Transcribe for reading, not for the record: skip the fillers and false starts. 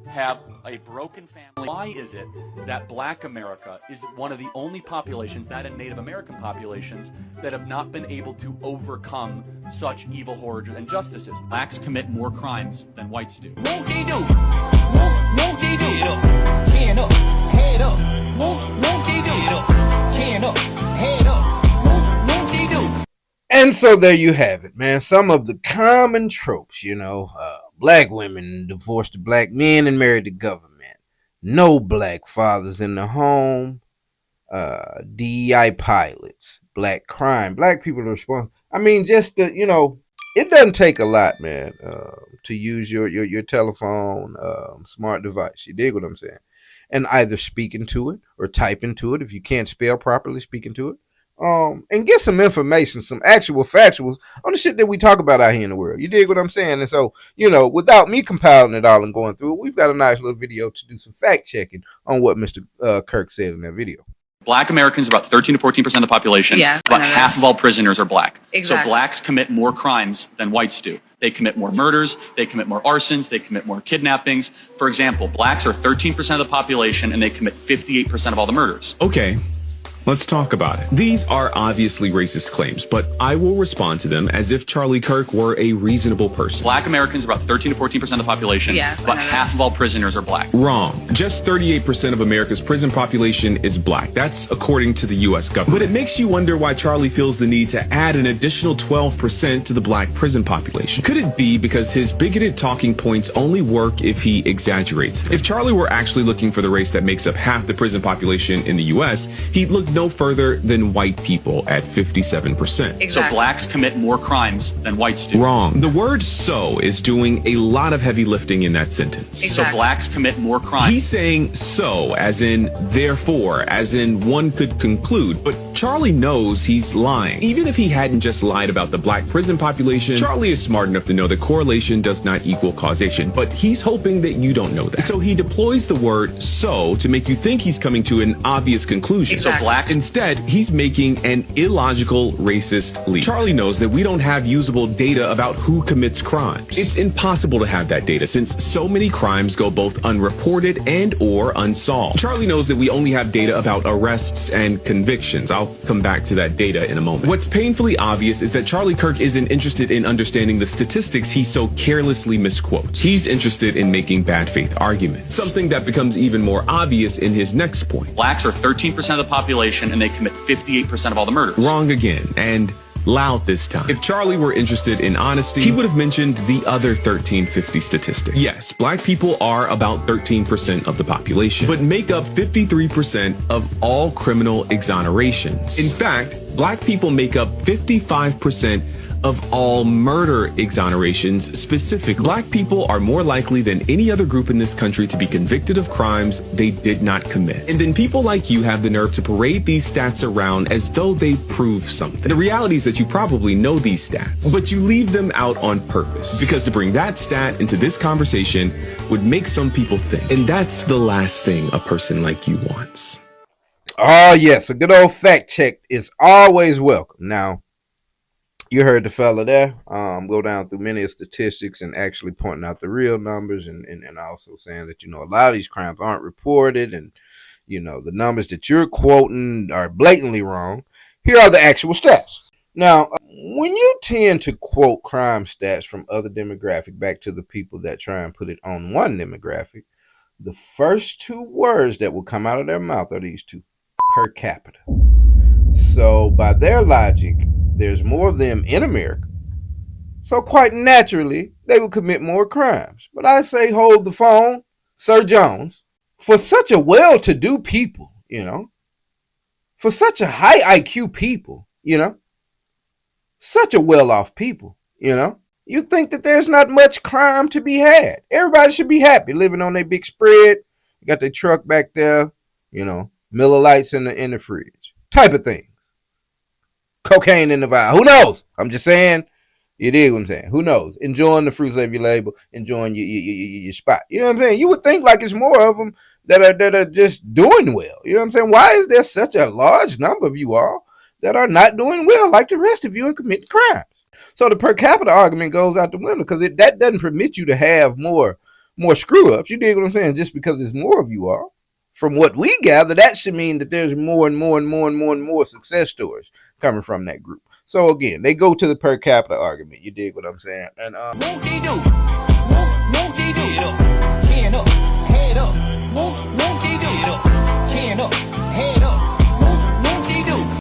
have a broken family. Why is it that Black America is one of the only populations, that and Native American populations, that have not been able to overcome such evil, horrors, and injustices? Blacks commit more crimes than whites do. Won't they do? Won't they do? Head up, head up. Won't they do? Head up, head up. Won't they do? And so there you have it, man. Some of the common tropes, black women divorced to black men and married the government. No black fathers in the home. DEI pilots. Black crime. Black people are responsible. I mean, just it doesn't take a lot, man, to use your telephone, smart device. You dig what I'm saying? And either speak into it or type into it. If you can't spell properly, speak into it. And get some information, some actual factuals on the shit that we talk about out here in the world. You dig what I'm saying? And so, without me compiling it all and going through it, we've got a nice little video to do some fact checking on what Mr. Kirk said in that video. Black Americans are about 13 to 14% of the population. Yes, about half of all prisoners are black. Exactly. So blacks commit more crimes than whites do. They commit more murders. They commit more arsons. They commit more kidnappings. For example, blacks are 13% of the population and they commit 58% of all the murders. Okay. Let's talk about it. These are obviously racist claims, but I will respond to them as if Charlie Kirk were a reasonable person. Black Americans are about 13 to 14% of the population. Yes, about half of all prisoners are black. Wrong. Just 38% of America's prison population is black. That's according to the U.S. government. But it makes you wonder why Charlie feels the need to add an additional 12% to the black prison population. Could it be because his bigoted talking points only work if he exaggerates them? If Charlie were actually looking for the race that makes up half the prison population in the U.S., he'd look no further than white people at 57%. Exactly. So blacks commit more crimes than whites do. Wrong. The word "so" is doing a lot of heavy lifting in that sentence. Exactly. So blacks commit more crimes. He's saying "so" as in therefore, as in one could conclude, but Charlie knows he's lying. Even if he hadn't just lied about the black prison population, Charlie is smart enough to know that correlation does not equal causation, but he's hoping that you don't know that. So he deploys the word "so" to make you think he's coming to an obvious conclusion. Exactly. So blacks Instead, he's making an illogical racist leap. Charlie knows that we don't have usable data about who commits crimes. It's impossible to have that data since so many crimes go both unreported and or unsolved. Charlie knows that we only have data about arrests and convictions. I'll come back to that data in a moment. What's painfully obvious is that Charlie Kirk isn't interested in understanding the statistics he so carelessly misquotes. He's interested in making bad faith arguments. Something that becomes even more obvious in his next point. blacks are 13% of the population and they commit 58% of all the murders. Wrong again, and loud this time. If Charlie were interested in honesty, he would have mentioned the other 1350 statistic. Yes, black people are about 13% of the population, but make up 53% of all criminal exonerations. In fact, black people make up 55% of all murder exonerations specifically. Black people are more likely than any other group in this country to be convicted of crimes they did not commit. And then people like you have the nerve to parade these stats around as though they prove something. The reality is that you probably know these stats, but you leave them out on purpose because to bring that stat into this conversation would make some people think. And that's the last thing a person like you wants. Oh, yes, a good old fact check is always welcome. Now, you heard the fella there go down through many statistics and actually pointing out the real numbers and also saying that, a lot of these crimes aren't reported and, the numbers that you're quoting are blatantly wrong. Here are the actual stats. Now, when you tend to quote crime stats from other demographic back to the people that try and put it on one demographic, the first two words that will come out of their mouth are these two: per capita. So by their logic, there's more of them in America. So quite naturally, they will commit more crimes. But I say hold the phone, Sir Jones. For such a well-to-do people, for such a high IQ people, such a well-off people, you think that there's not much crime to be had. Everybody should be happy living on their big spread. Got their truck back there, Miller Lights in the fridge type of thing. Cocaine in the vial. Who knows? I'm just saying. You dig what I'm saying? Who knows? Enjoying the fruits of your labor, enjoying your spot. You know what I'm saying? You would think like it's more of them that are just doing well. You know what I'm saying? Why is there such a large number of you all that are not doing well like the rest of you and committing crimes? So the per capita argument goes out the window because that doesn't permit you to have more more screw ups. You dig what I'm saying? Just because there's more of you all. From what we gather, that should mean that there's more and more and more and more and more success stories coming from that group. So again, they go to the per capita argument. You dig what I'm saying? And Won't they do? Won't they do? Get up,